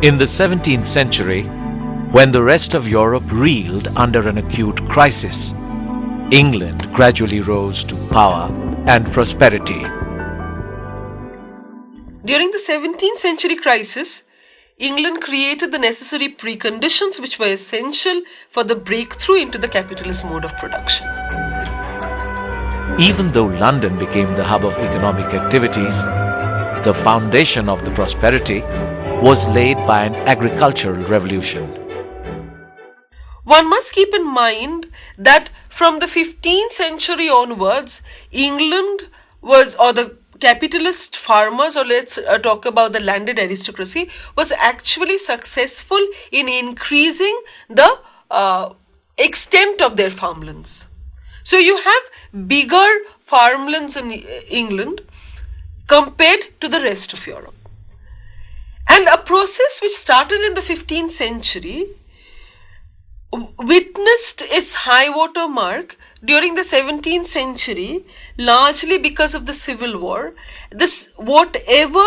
In the 17th century, when the rest of Europe reeled under an acute crisis, England gradually rose to power and prosperity. During the 17th century crisis, England created the necessary preconditions which were essential for the breakthrough into the capitalist mode of production. Even though London became the hub of economic activities, the foundation of the prosperity was laid by an agricultural revolution. One must keep in mind that from the 15th century onwards, England was, or the capitalist farmers, or let's talk about the landed aristocracy, was actually successful in increasing the extent of their farmlands. So you have bigger farmlands in England compared to the rest of Europe. And a process which started in the 15th century witnessed its high water mark during the 17th century, largely because of the Civil War. Whatever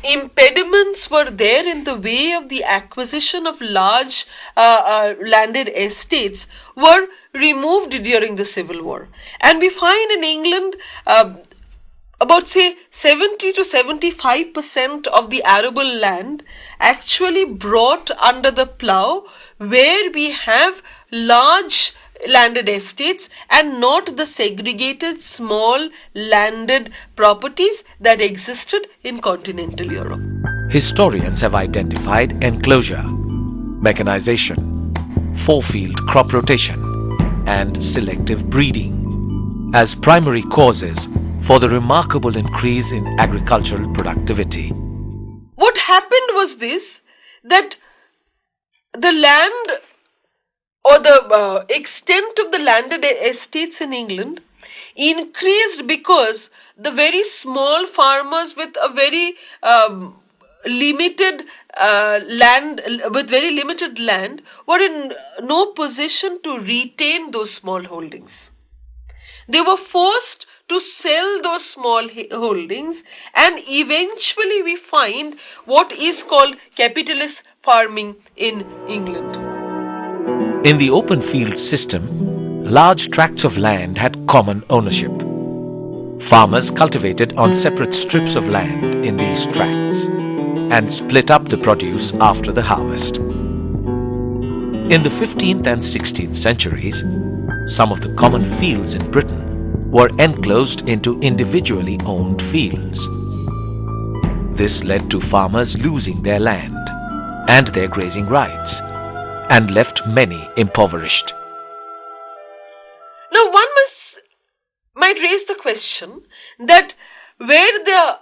impediments were there in the way of the acquisition of large landed estates were removed during the Civil War. And we find in England about, say, 70 to 75% of the arable land actually brought under the plough, where we have large landed estates and not the segregated small landed properties that existed in continental Europe. Historians have identified enclosure, mechanization, four-field crop rotation, and selective breeding as primary causes for the remarkable increase in agricultural productivity. What happened was this, that the land or the extent of the landed estates in England increased because the very small farmers with a very limited land were in no position to retain those small holdings. They were forced to sell those small holdings, and eventually we find what is called capitalist farming in England. In the open field system, large tracts of land had common ownership. Farmers cultivated on separate strips of land in these tracts and split up the produce after the harvest. In the 15th and 16th centuries, some of the common fields in Britain were enclosed into individually owned fields. This led to farmers losing their land and their grazing rights, and left many impoverished. Now one might raise the question that where the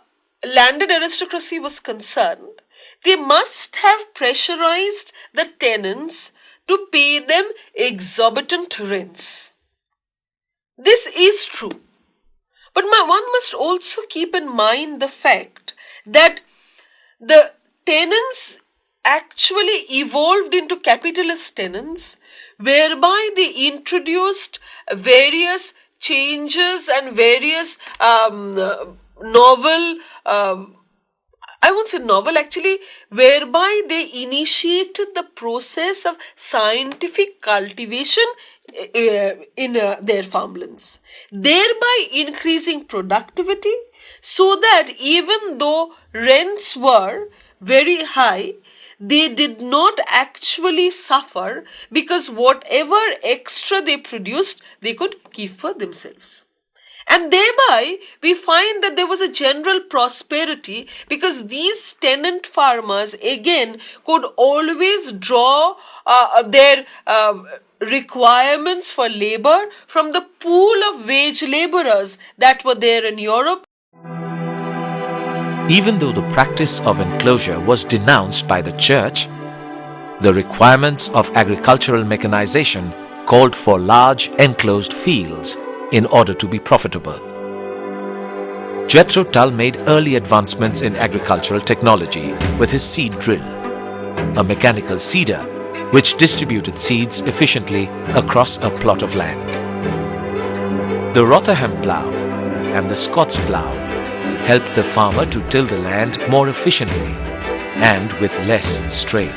landed aristocracy was concerned, they must have pressurized the tenants to pay them exorbitant rents. This is true. But one must also keep in mind the fact that the tenants actually evolved into capitalist tenants, whereby they introduced various changes and various whereby they initiated the process of scientific cultivation in their farmlands, thereby increasing productivity, so that even though rents were very high, they did not actually suffer, because whatever extra they produced, they could keep for themselves. And thereby, we find that there was a general prosperity, because these tenant farmers, again, could always draw their requirements for labor from the pool of wage laborers that were there in Europe. Even though the practice of enclosure was denounced by the church, the requirements of agricultural mechanization called for large enclosed fields in order to be profitable. Jethro Tull made early advancements in agricultural technology with his seed drill, a mechanical seeder which distributed seeds efficiently across a plot of land. The Rotherham plough and the Scots plough helped the farmer to till the land more efficiently and with less strain.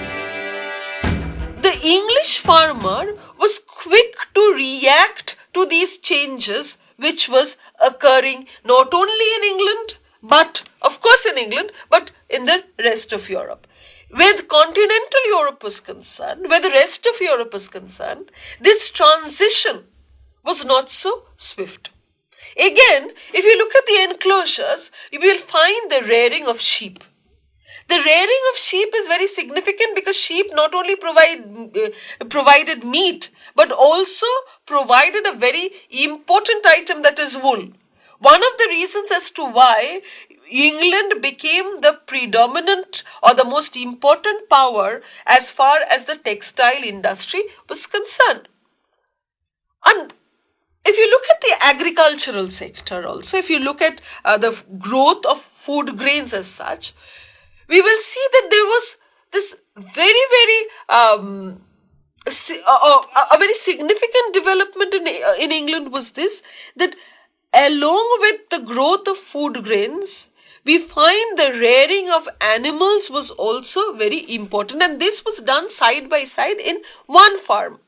The English farmer was quick to react to these changes which was occurring not only in England, but of course in England, but in the rest of Europe. Where continental Europe was concerned, where the rest of Europe was concerned, this transition was not so swift. Again, if you look at the enclosures, you will find the rearing of sheep. The rearing of sheep is very significant because sheep not only provided meat, but also provided a very important item, that is wool. One of the reasons as to why England became the predominant or the most important power as far as the textile industry was concerned. And if you look at the agricultural sector also, if you look at the growth of food grains as such, we will see that there was this very significant development in England was this, that along with the growth of food grains, we find the rearing of animals was also very important, and this was done side by side in one farm.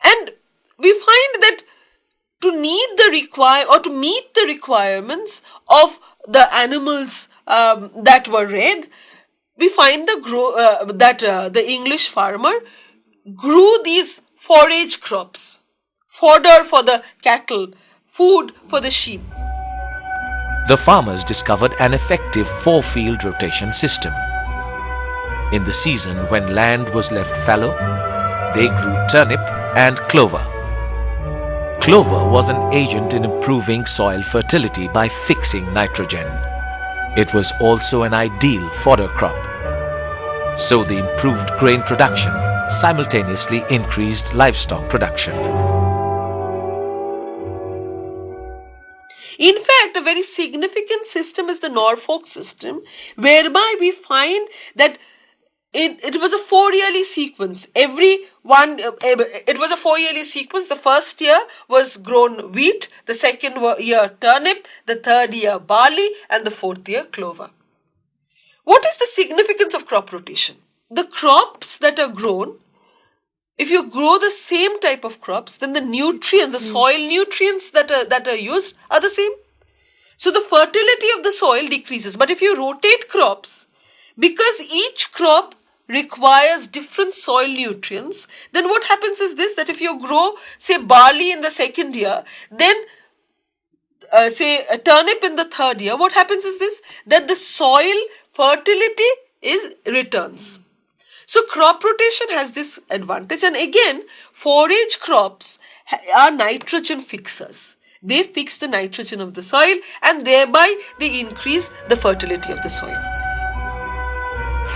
And we find that to meet the requirements of the animals that were reared, we find that the English farmer grew these forage crops, fodder for the cattle, food for the sheep. The farmers discovered an effective 4-field rotation system. In the season when land was left fallow, they grew turnip and clover. Clover was an agent in improving soil fertility by fixing nitrogen. It was also an ideal fodder crop. So the improved grain production simultaneously increased livestock production. In fact, a very significant system is the Norfolk system, whereby we find that it was a 4-yearly sequence. It was a 4-yearly sequence. The first year was grown wheat, the second year turnip, the third year barley, and the fourth year clover. What is the significance of crop rotation? The crops that are grown, if you grow the same type of crops, then the soil nutrients that are used are the same. So the fertility of the soil decreases. But if you rotate crops, because each crop requires different soil nutrients, then what happens is this, that if you grow, say, barley in the second year, then say a turnip in the third year, what happens is this, that the soil fertility returns. So crop rotation has this advantage, and again, forage crops are nitrogen fixers. They fix the nitrogen of the soil and thereby they increase the fertility of the soil.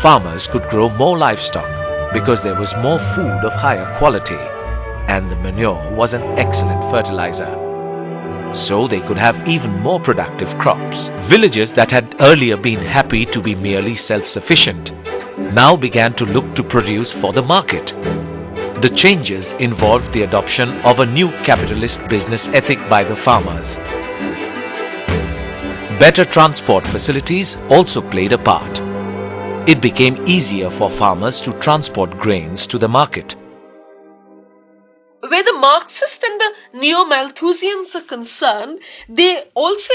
Farmers could grow more livestock because there was more food of higher quality, and the manure was an excellent fertilizer. So they could have even more productive crops. Villages that had earlier been happy to be merely self-sufficient now began to look to produce for the market. The changes involved the adoption of a new capitalist business ethic by the farmers. Better transport facilities also played a part. It became easier for farmers to transport grains to the market. Where the Marxists and the Neo-Malthusians are concerned, they also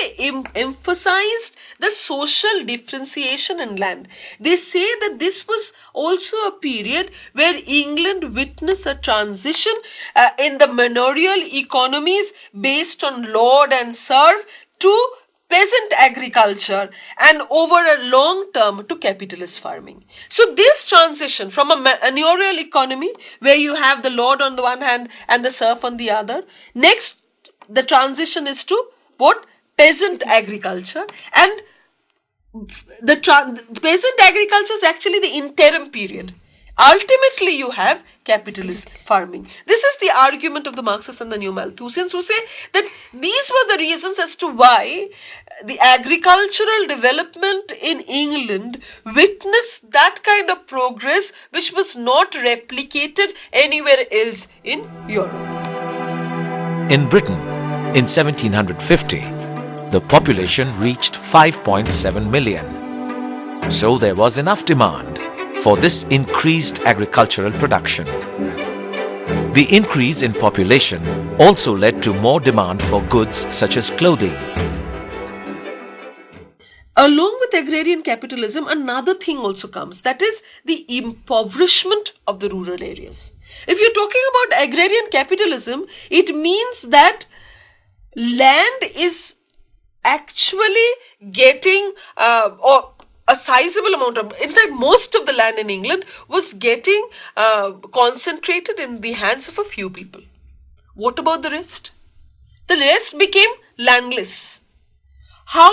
emphasized the social differentiation in land. They say that this was also a period where England witnessed a transition in the manorial economies based on lord and serf to peasant agriculture, and over a long term to capitalist farming. So this transition from a manorial economy where you have the lord on the one hand and the serf on the other, next the transition is to what? Peasant agriculture, and the peasant agriculture is actually the interim period. Ultimately, you have capitalist farming. This is the argument of the Marxists and the Neo-Malthusians, who say that these were the reasons as to why the agricultural development in England witnessed that kind of progress which was not replicated anywhere else in Europe. In Britain, in 1750, the population reached 5.7 million. So there was enough demand for this increased agricultural production. The increase in population also led to more demand for goods such as clothing. Along with agrarian capitalism, another thing also comes, that is the impoverishment of the rural areas. If you're talking about agrarian capitalism, it means that land is actually getting, or a sizable amount of, in fact, most of the land in England was getting concentrated in the hands of a few people. What about the rest? The rest became landless. How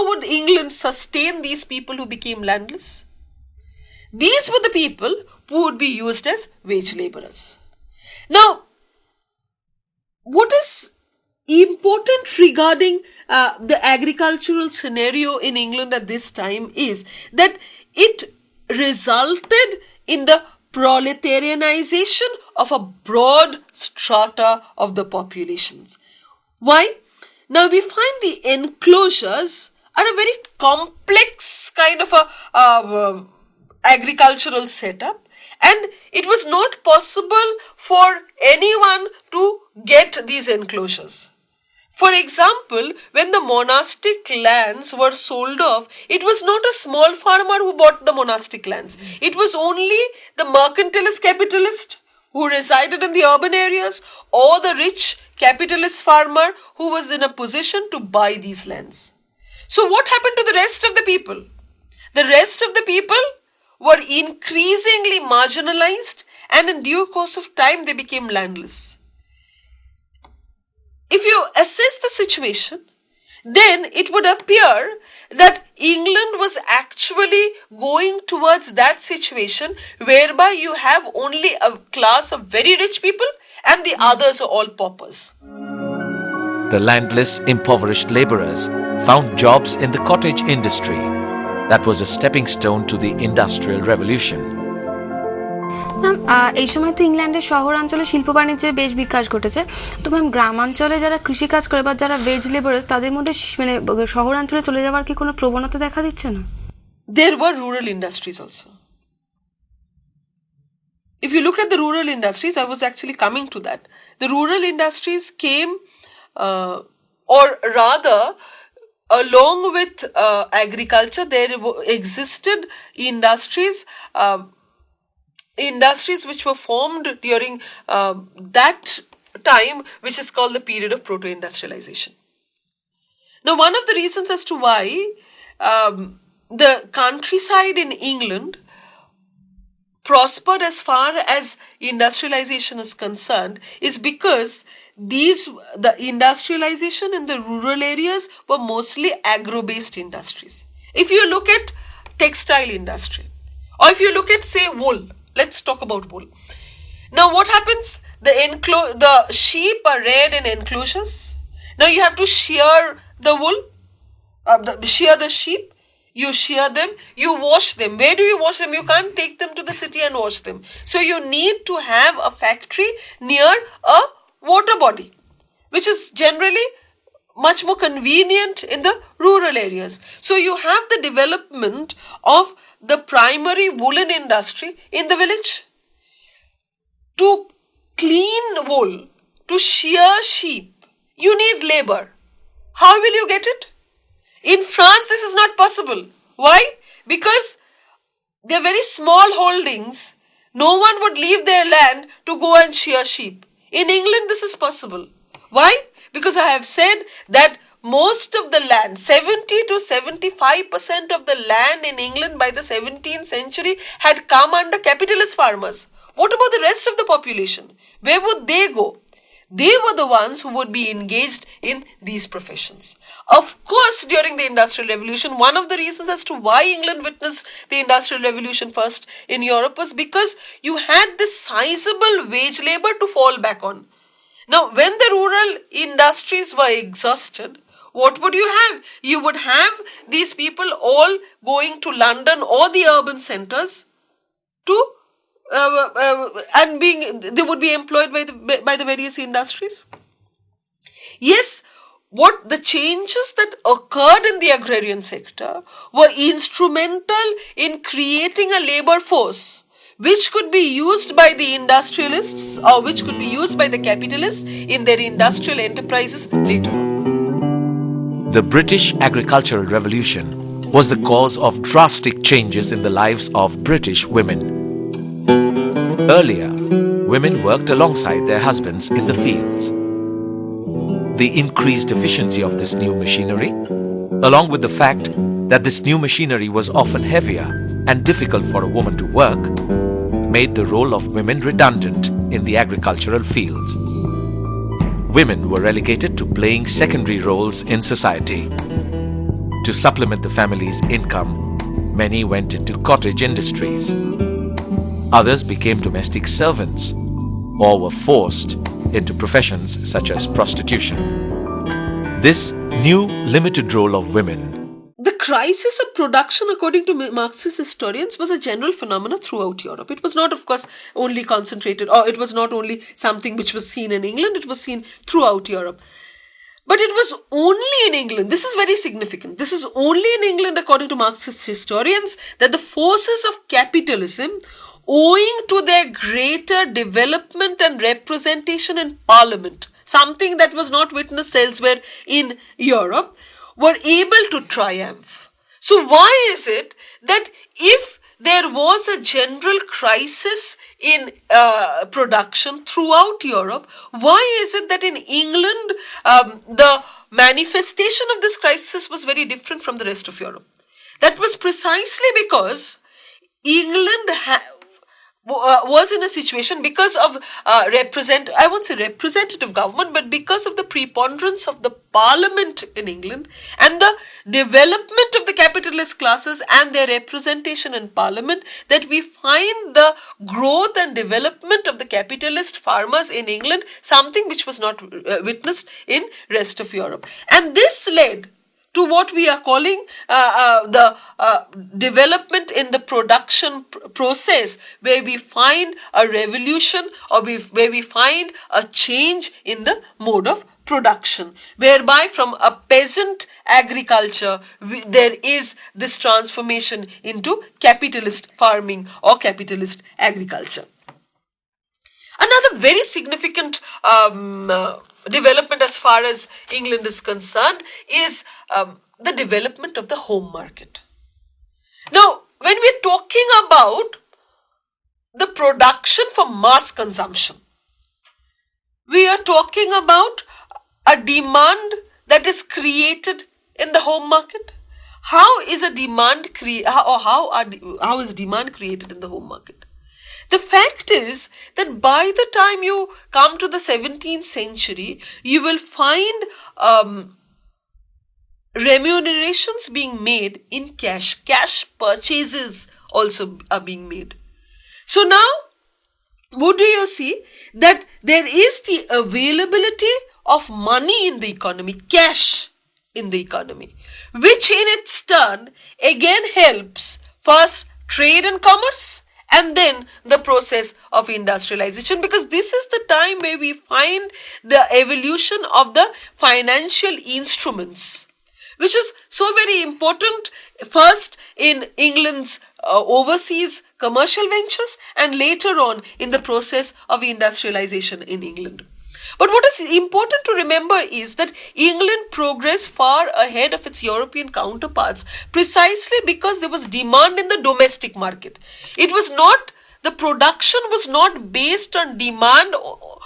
would England sustain these people who became landless? These were the people who would be used as wage laborers. Now, what is important regarding the agricultural scenario in England at this time is that it resulted in the proletarianization of a broad strata of the populations. Why? Now we find the enclosures are a very complex kind of a agricultural setup, and it was not possible for anyone to get these enclosures. For example, when the monastic lands were sold off, it was not a small farmer who bought the monastic lands. It was only the mercantilist capitalist who resided in the urban areas, or the rich capitalist farmer who was in a position to buy these lands. So what happened to the rest of the people? The rest of the people were increasingly marginalized, and in due course of time they became landless. If you assess the situation, then it would appear that England was actually going towards that situation whereby you have only a class of very rich people and the others are all paupers. The landless, impoverished laborers found jobs in the cottage industry. That was a stepping stone to the Industrial Revolution. Ma'am এই সময় তো ইংল্যান্ডের শহরাঞ্চলে শিল্প বাণিজ্যের বেশ বিকাশ ঘটেছে, তো ম্যাম গ্রামাঞ্চলে যারা কৃষিকাজ করে বা যারা ওয়েজ লেবারার্স তাদের মধ্যে মানে শহরাঞ্চলে চলে যাওয়ার কি কোনো প্রবণতা দেখা দিচ্ছে না? There were rural industries also. If you look at the rural industries, I was actually coming to that. The rural industries came, or rather, along with agriculture, there existed industries which were formed during that time, which is called the period of proto-industrialization. Now, one of the reasons as to why the countryside in England prospered as far as industrialization is concerned is because the industrialization in the rural areas were mostly agro-based industries. If you look at textile industry, or if you look at, say, wool, let's talk about wool. Now what happens? The sheep are reared in enclosures. Now you have to shear the wool, shear the sheep, you shear them, you wash them. Where do you wash them? You can't take them to the city and wash them. So you need to have a factory near a water body, which is generally much more convenient in the rural areas. So you have the development of the primary woolen industry in the village. To clean wool, to shear sheep, you need labor. How will you get it? In France, this is not possible. Why? Because they're very small holdings. No one would leave their land to go and shear sheep. In England, this is possible. Why? Because I have said that most of the land, 70 to 75% of the land in England by the 17th century had come under capitalist farmers. What about the rest of the population? Where would they go? They were the ones who would be engaged in these professions. Of course, during the Industrial Revolution, one of the reasons as to why England witnessed the Industrial Revolution first in Europe was because you had this sizable wage labor to fall back on. Now, when the rural industries were exhausted, what would you have? You would have these people all going to London or the urban centers to they would be employed by the various industries. Yes, what the changes that occurred in the agrarian sector were instrumental in creating a labor force which could be used by the industrialists or which could be used by the capitalists in their industrial enterprises later on. The British Agricultural Revolution was the cause of drastic changes in the lives of British women. Earlier, women worked alongside their husbands in the fields. The increased efficiency of this new machinery, along with the fact that this new machinery was often heavier and difficult for a woman to work, made the role of women redundant in the agricultural fields. Women were relegated to playing secondary roles in society. To supplement the family's income, many went into cottage industries. Others became domestic servants or were forced into professions such as prostitution. This new limited role of women. The crisis of production, according to Marxist historians, was a general phenomenon throughout Europe. It was not, of course, only concentrated, or it was not only something which was seen in England, it was seen throughout Europe. But it was only in England, this is very significant, this is only in England, according to Marxist historians, that the forces of capitalism, owing to their greater development and representation in Parliament, something that was not witnessed elsewhere in Europe, were able to triumph. So why is it that if there was a general crisis in production throughout Europe, why is it that in England the manifestation of this crisis was very different from the rest of Europe? That was precisely because England was in a situation because of I won't say representative government, but because of the preponderance of the Parliament in England and the development of the capitalist classes and their representation in Parliament, that we find the growth and development of the capitalist farmers in England something which was not witnessed in rest of Europe. And this led to what we are calling the development in the production process, where we find a revolution or where we find a change in the mode of production, whereby from a peasant agriculture there is this transformation into capitalist farming or capitalist agriculture. Another very significant development as far as England is concerned is the development of the home market. Now, when we're talking about the production for mass consumption, we are talking about a demand that is created in the home market. How is a demand how is demand created in the home market? The fact is that by the time you come to the 17th century, you will find remunerations being made in cash. Cash purchases also are being made. So now, what do you see? That there is the availability of money in the economy, cash in the economy, which in its turn again helps first trade and commerce, and then the process of industrialization, because this is the time where we find the evolution of the financial instruments, which is so very important first in England's overseas commercial ventures and later on in the process of industrialization in England. But what is important to remember is that England progressed far ahead of its European counterparts precisely because there was demand in the domestic market. It was not, the production was not based on demand or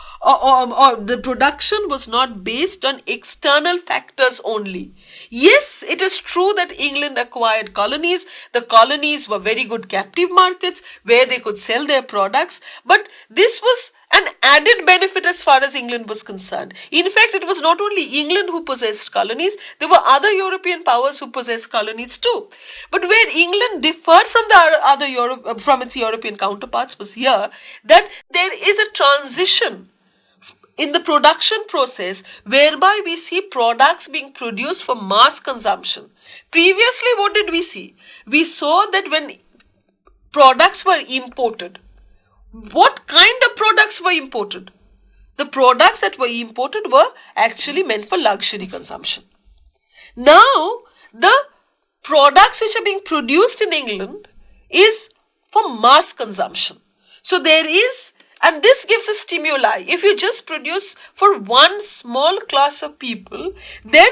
the production was not based on external factors only. Yes, it is true that England acquired colonies. The colonies were very good captive markets where they could sell their products, but this was an added benefit as far as England was concerned. In fact, it was not only England who possessed colonies, there were other European powers who possessed colonies too. But where England differed from its European counterparts was here that there is a transition in the production process whereby we see products being produced for mass consumption. Previously, what did we see? We saw that when products were imported, what kind of products were imported? the products that were imported were actually meant for luxury consumption. Now, the products which are being produced in England is for mass consumption. So there is, and this gives a stimuli. If you just produce for one small class of people, then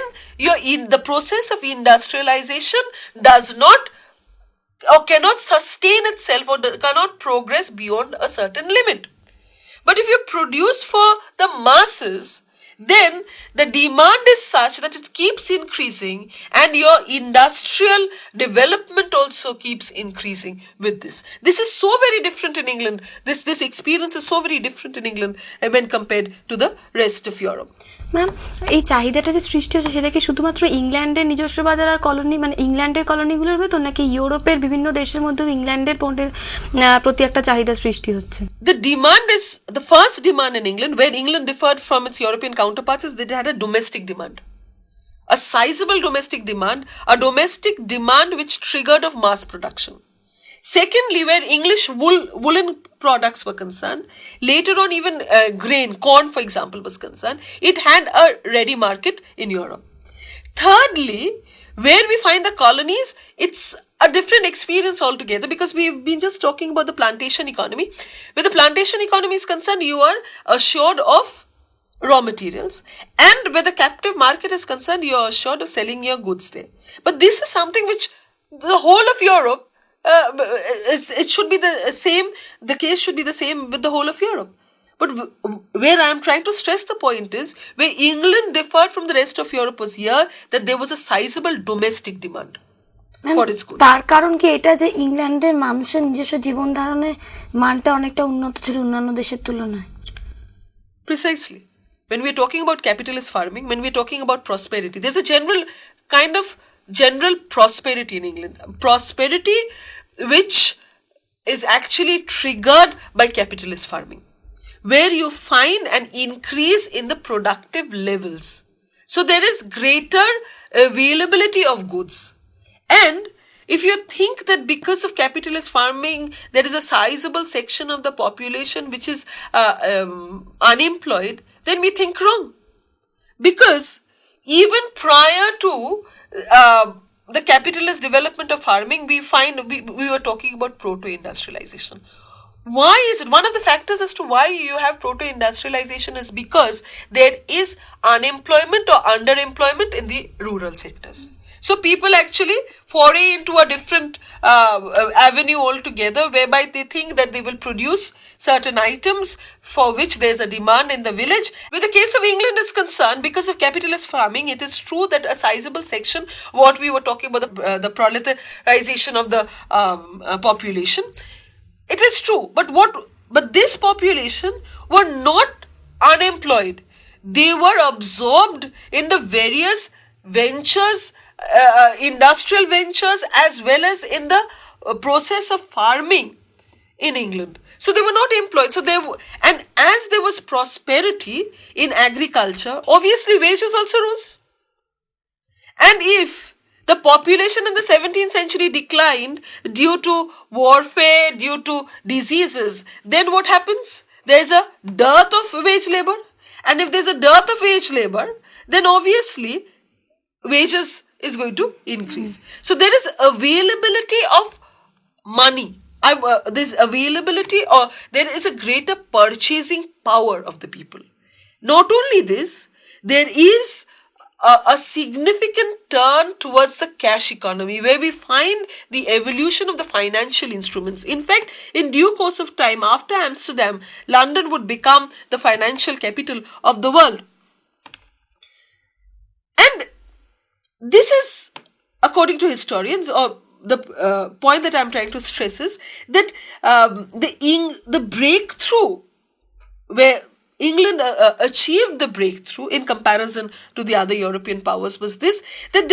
the process of industrialization does not or cannot sustain itself or cannot progress beyond a certain limit. But if you produce for the masses, then the demand is such that it keeps increasing and your industrial development also keeps increasing with this. This is so very different in England. This experience is so very different in England when compared to the rest of Europe. Ma'am, এই চাহিদাটা যে সৃষ্টি হচ্ছে সেটা কি শুধুমাত্র ইংল্যান্ডের নিজস্ব বাজার আর কলোনি মানে ইংল্যান্ডের কলোনিগুলোর ভেতর নাকি ইউরোপের বিভিন্ন দেশের মধ্যেও ইংল্যান্ডের পণ্যের প্রতি একটা চাহিদা সৃষ্টি হচ্ছে? The demand is, the first demand in England, where England differed from its European counterparts, is that it had a domestic demand. A sizable domestic demand, a domestic demand which triggered of mass production. Secondly, where English woolen products were concerned, later on even grain, corn for example was concerned, it had a ready market in Europe. Thirdly, where we find the colonies, it's a different experience altogether because we've been just talking about the plantation economy. Where the plantation economy is concerned, you are assured of raw materials, and where the captive market is concerned, you are assured of selling your goods there. But this is something which the whole of Europe, it should be the same, the case should be the same with the whole of Europe. But where I am trying to stress the point is, where England differed from the rest of Europe was here, that there was a sizable domestic demand for its goods. তার কারণ কি এটা যে ইংল্যান্ডের মানুষের নিজস্ব জীবন ধারণের মানটা অনেকটা উন্নত ছিল অন্যান্য দেশের তুলনায়? Precisely. When we're talking about capitalist farming, when we're talking about prosperity, there's a general prosperity in England. Prosperity which is actually triggered by capitalist farming, where you find an increase in the productive levels. So there is greater availability of goods. And if you think that because of capitalist farming, there is a sizable section of the population which is unemployed, then we think wrong. Because even prior to the capitalist development of farming, we were talking about proto-industrialization. Why is it? One of the factors as to why you have proto-industrialization is because there is unemployment or underemployment in the rural sectors. So people actually foray into a different avenue altogether, whereby they think that they will produce certain items for which there is a demand in the village. With the case of England is concerned, because of capitalist farming, it is true that a sizable section, what we were talking about, the proletarization of the population, it is true. But this population were not unemployed. They were absorbed in the various ventures, industrial ventures, as well as in the process of farming in England. So they were not employed. And as there was prosperity in agriculture, obviously wages also rose. And if the population in the 17th century declined due to warfare, due to diseases, then what happens? There's a dearth of wage labor. And if there's a dearth of wage labor, then obviously wages is going to increase. So there is availability of money. There's availability, or there is a greater purchasing power of the people. Not only this, there is a significant turn towards the cash economy, where we find the evolution of the financial instruments. In fact, in due course of time, after Amsterdam, London would become the financial capital of the world. And this is, according to historians, or the point that I'm trying to stress is that the breakthrough, where England achieved the breakthrough in comparison to the other European powers, was this, that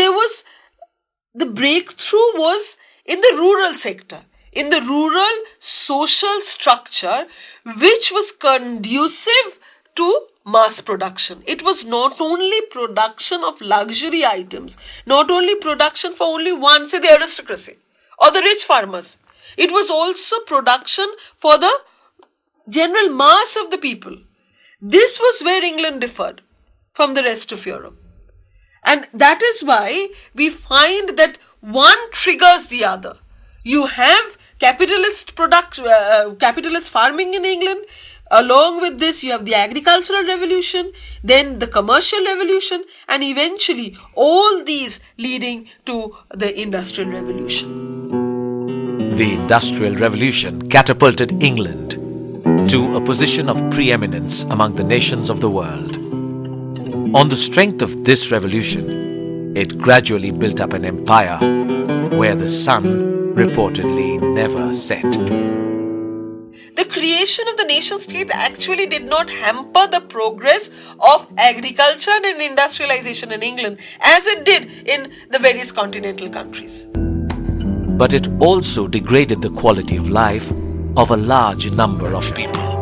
the breakthrough was in the rural sector, in the rural social structure, which was conducive to mass production. It was not only production of luxury items, not only production for only one, say the aristocracy or the rich farmers. It was also production for the general mass of the people. This was where England differed from the rest of Europe. And that is why we find that one triggers the other. You have capitalist farming in England. Along with this, you have the agricultural revolution, then the commercial revolution, and eventually all these leading to the industrial revolution. The Industrial Revolution catapulted England to a position of preeminence among the nations of the world. On the strength of this revolution, it gradually built up an empire where the sun reportedly never set. The creation of the nation state actually did not hamper the progress of agriculture and industrialization in England as it did in the various continental countries. But it also degraded the quality of life of a large number of people.